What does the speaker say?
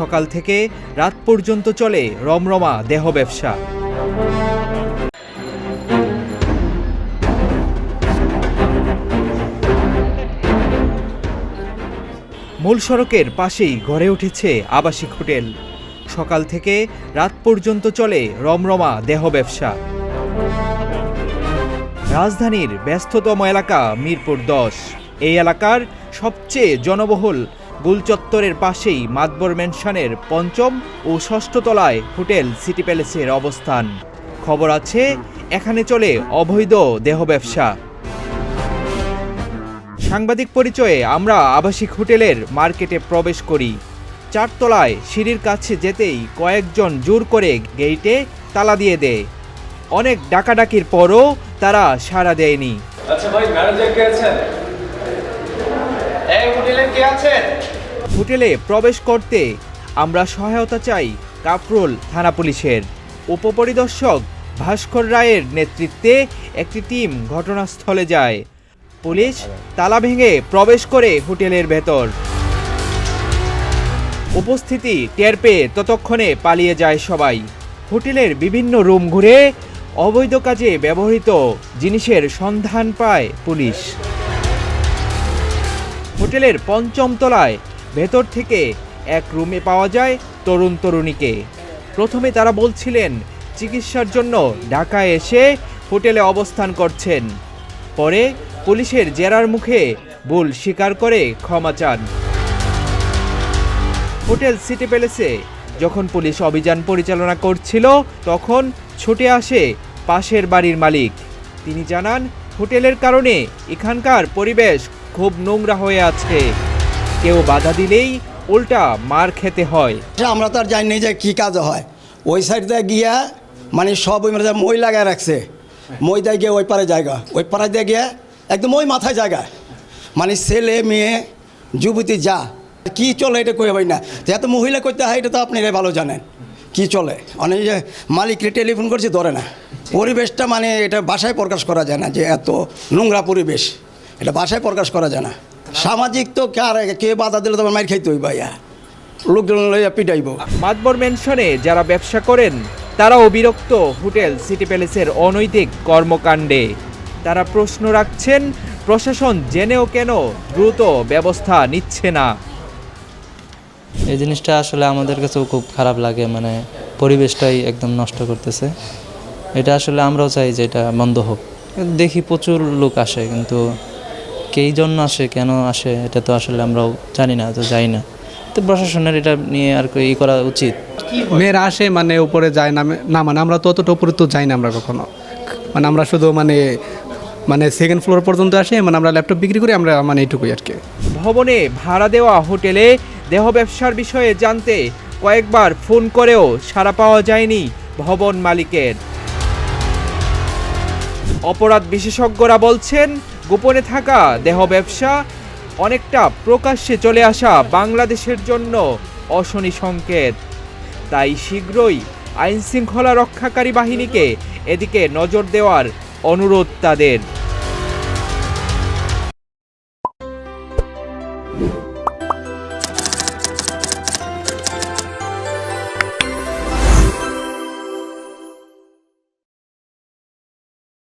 সকাল থেকে রাত পর্যন্ত চলে রমরমা দেহ ব্যবসা। মূল সড়কের পাশেই গড়ে উঠেছে আবাসিক হোটেল। সকাল থেকে রাত পর্যন্ত চলে রমরমা দেহ ব্যবসা। রাজধানীর ব্যস্ততম এলাকা মিরপুর 10। এই এলাকার সবচেয়ে জনবহুল গুলচত্বরের পাশেই মাতবর ম্যানশনের ৫ম ও ৬ষ্ঠ তলায় হোটেল সিটি প্যালেসের অবস্থান। খবর আছে এখানে চলে অবৈধ দেহ ব্যবসা। সাংবাদিক পরিচয়ে আমরা আবাসিক হোটেলের মার্কেটে প্রবেশ করি। ৪ তলায় সিঁড়ির কাছে যেতেই কয়েকজন জোর করে গেইটে তালা দিয়ে দেয়। অনেক ডাকাডাকির পরও তারা সাড়া দেয়নি। আচ্ছা ভাই, ম্যানেজার কে আছেন? এই হোটেলে কে আছেন? হোটেলে প্রবেশ করতে আমরা সহায়তা চাই কাফরুল থানা পুলিশের। উপপরিদর্শক ভাস্কর রায়ের নেতৃত্বে একটি টিম ঘটনাস্থলে যায়। পুলিশ তালা ভেঙে প্রবেশ করে হোটেলের ভেতর। উপস্থিতি টের পেয়ে ততক্ষণে পালিয়ে যায় সবাই। হোটেলের বিভিন্ন রুম ঘুরে অবৈধ কাজে ব্যবহৃত জিনিসের সন্ধান পায় পুলিশ। হোটেলের ৫ম তলায় ভেতর থেকে এক রুমে পাওয়া যায় তরুণ তরুণীকে। প্রথমে তারা বলছিলেন চিকিৎসার জন্য ঢাকায় এসে হোটেলে অবস্থান করছেন। পরে পুলিশের জেরার মুখে ভুল স্বীকার করে ক্ষমা চান। হোটেল সিটি প্যালেসে যখন পুলিশ অভিযান পরিচালনা করছিল তখন ছুটে আসে পাশের বাড়ির মালিক। তিনি জানান হোটেলের কারণে এখানকার পরিবেশ খুব নোংরা হয়ে আছে। কেউ বাধা দিলেই উল্টা মার খেতে হয়। আমরা তো আর জানি যে কী কাজ হয়। ওই সাইডে গিয়া মানে সব ওই মই লাগায় রাখছে। মই দিয়ে গিয়ে ওই পারে জায়গা, ওই পাড়ায় দিয়ে গিয়ে একদম ওই মাথায় জায়গা, মানে ছেলে মেয়ে যুবতী যা কি চলে এটা কই হয় না। এত মহিলা করতে হয় এটা তো আপনারাই ভালো জানেন কি চলে। অনেক যে মালিককে টেলিফোন করছে ধরে না। পরিবেশটা মানে এটা ভাষায় প্রকাশ করা যায় না যে এত নোংরা পরিবেশ, এটা ভাষায় প্রকাশ করা যায় না। সামাজিক তো কে বাধা দিলে তোমার মার খাইতে হইবা, লোকজন লইয়া পিটাইব। মাতবর ম্যানশনে যারা ব্যবসা করেন তারাও বিরক্ত হোটেল সিটি প্যালেসের অনৈতিক কর্মকাণ্ডে। তারা প্রশ্ন রাখছেন প্রশাসন জেনেও কেন দ্রুত ব্যবস্থা নিচ্ছে না। এই জিনিসটা আসলে আমাদের কাছেও খুব খারাপ লাগে, মানে পরিবেশটাই একদম নষ্ট করতেছে। এটা আসলে আমরাও চাই যে এটা বন্ধ হোক। দেখি প্রচুর লোক আসে, কিন্তু কেই জন্য আসে কেন আসে এটা তো আসলে আমরাও জানি না, তো যাই না। তো প্রশাসনের এটা নিয়ে আর কি করা উচিত। মেয়েরা আসে মানে উপরে যায় না, মানে আমরা তো অতটা উপরে তো যাই না আমরা কখনো। মানে আমরা শুধু মানে সেকেন্ড ফ্লোর পর্যন্ত আসি, মানে আমরা ল্যাপটপ বিক্রি করি, আমরা মানে এইটুকুই আর কি। ভবনে ভাড়া দেওয়া হোটেলে দেহ ব্যবসার বিষয়ে জানতে কয়েকবার ফোন করেও সাড়া পাওয়া যায়নি ভবন মালিকের। অপরাধ বিশেষজ্ঞরা বলছেন গোপনে থাকা দেহ ব্যবসা অনেকটা প্রকাশ্যে চলে আসা বাংলাদেশের জন্য অশনি সংকেত। তাই শীঘ্রই আইনশৃঙ্খলা রক্ষাকারী বাহিনীকে এদিকে নজর দেওয়ার অনুরোধ তাদের।